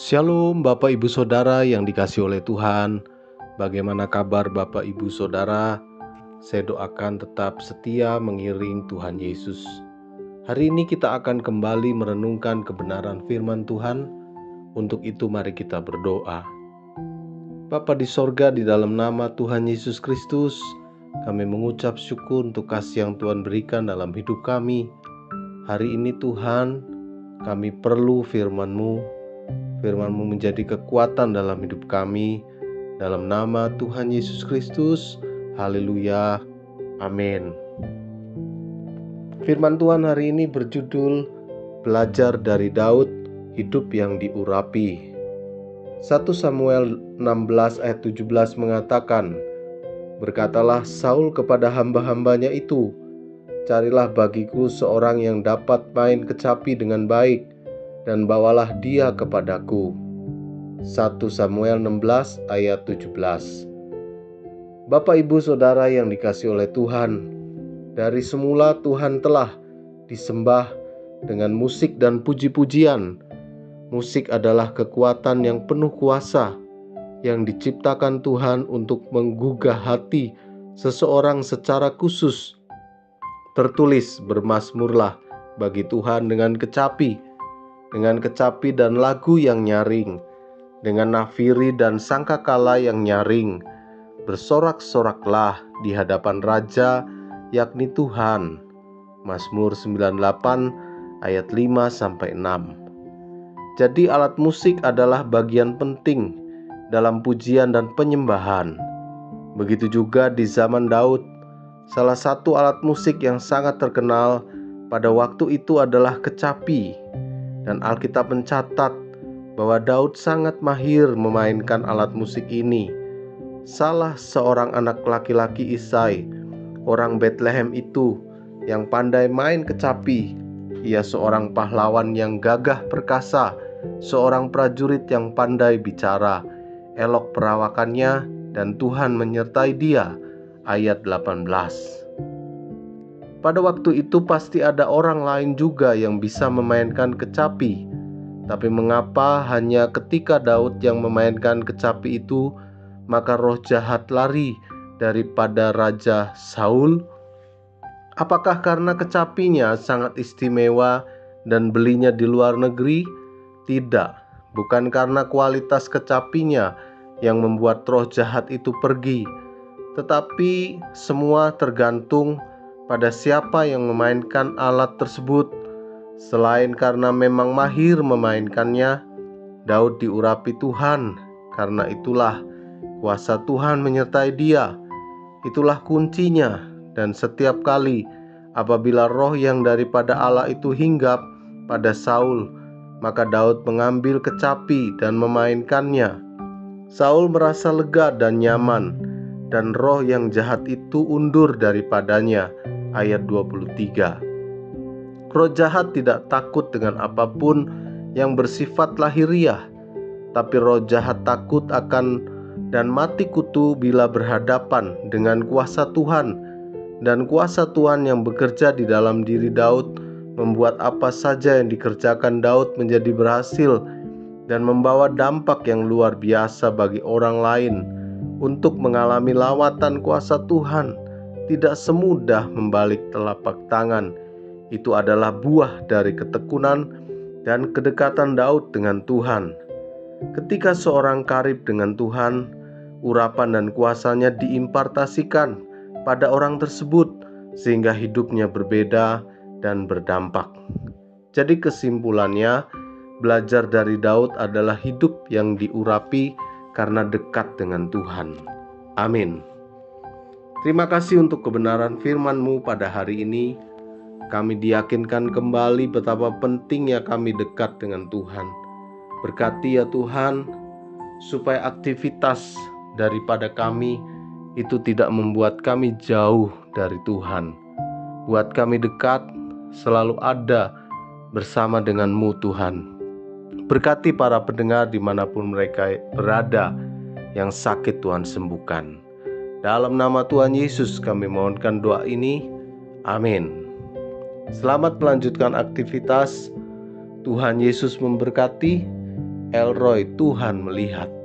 Shalom Bapak Ibu Saudara yang dikasihi oleh Tuhan. Bagaimana kabar Bapak Ibu Saudara? Saya doakan tetap setia mengiring Tuhan Yesus. Hari ini kita akan kembali merenungkan kebenaran firman Tuhan. Untuk itu mari kita berdoa. Bapa di sorga, di dalam nama Tuhan Yesus Kristus, kami mengucap syukur untuk kasih yang Tuhan berikan dalam hidup kami. Hari ini Tuhan, kami perlu firman-Mu. Firman-Mu menjadi kekuatan dalam hidup kami. Dalam nama Tuhan Yesus Kristus, haleluya, amin. Firman Tuhan hari ini berjudul Belajar dari Daud, Hidup yang Diurapi. 1 Samuel 16 ayat 17 mengatakan, "Berkatalah Saul kepada hamba-hambanya itu, carilah bagiku seorang yang dapat main kecapi dengan baik, dan bawalah dia kepadaku." 1 Samuel 16 ayat 17. Bapak Ibu Saudara yang dikasihi oleh Tuhan, dari semula Tuhan telah disembah dengan musik dan puji-pujian. Musik adalah kekuatan yang penuh kuasa yang diciptakan Tuhan untuk menggugah hati seseorang secara khusus. Tertulis, "Bermazmurlah bagi Tuhan dengan kecapi dan lagu yang nyaring, dengan nafiri dan sangkakala yang nyaring. Bersorak-soraklah di hadapan Raja, yakni Tuhan." Mazmur 98 ayat 5-6. Jadi alat musik adalah bagian penting dalam pujian dan penyembahan. Begitu juga di zaman Daud, salah satu alat musik yang sangat terkenal pada waktu itu adalah kecapi. Dan Alkitab mencatat bahwa Daud sangat mahir memainkan alat musik ini. Salah seorang anak laki-laki Isai, orang Betlehem itu, yang pandai main kecapi. Ia seorang pahlawan yang gagah perkasa, seorang prajurit yang pandai bicara, elok perawakannya, dan Tuhan menyertai dia. Ayat 18. Pada waktu itu pasti ada orang lain juga yang bisa memainkan kecapi. Tapi mengapa hanya ketika Daud yang memainkan kecapi itu, maka roh jahat lari daripada Raja Saul? Apakah karena kecapinya sangat istimewa dan belinya di luar negeri? Tidak, bukan karena kualitas kecapinya yang membuat roh jahat itu pergi. Tetapi semua tergantung pada siapa yang memainkan alat tersebut. Selain karena memang mahir memainkannya, Daud diurapi Tuhan. Karena itulah kuasa Tuhan menyertai dia. Itulah kuncinya. Dan setiap kali apabila roh yang daripada Allah itu hinggap pada Saul, maka Daud mengambil kecapi dan memainkannya. Saul merasa lega dan nyaman, dan roh yang jahat itu undur daripadanya. Ayat 23. Roh jahat tidak takut dengan apapun yang bersifat lahiriah, tapi roh jahat takut akan dan mati kutu bila berhadapan dengan kuasa Tuhan. Dan kuasa Tuhan yang bekerja di dalam diri Daud membuat apa saja yang dikerjakan Daud menjadi berhasil dan membawa dampak yang luar biasa bagi orang lain. Untuk mengalami lawatan kuasa Tuhan tidak semudah membalik telapak tangan. Itu adalah buah dari ketekunan dan kedekatan Daud dengan Tuhan. Ketika seorang karib dengan Tuhan, urapan dan kuasanya diimpartasikan pada orang tersebut sehingga hidupnya berbeda dan berdampak. Jadi kesimpulannya, belajar dari Daud adalah hidup yang diurapi karena dekat dengan Tuhan. Amin. Terima kasih untuk kebenaran firman-Mu pada hari ini. Kami diyakinkan kembali betapa pentingnya kami dekat dengan Tuhan. Berkati ya Tuhan, supaya aktivitas daripada kami itu tidak membuat kami jauh dari Tuhan. Buat kami dekat, selalu ada bersama dengan-Mu Tuhan. Berkati para pendengar dimanapun mereka berada, yang sakit Tuhan sembuhkan. Dalam nama Tuhan Yesus kami mohonkan doa ini. Amin. Selamat melanjutkan aktivitas. Tuhan Yesus memberkati. El Roy, Tuhan melihat.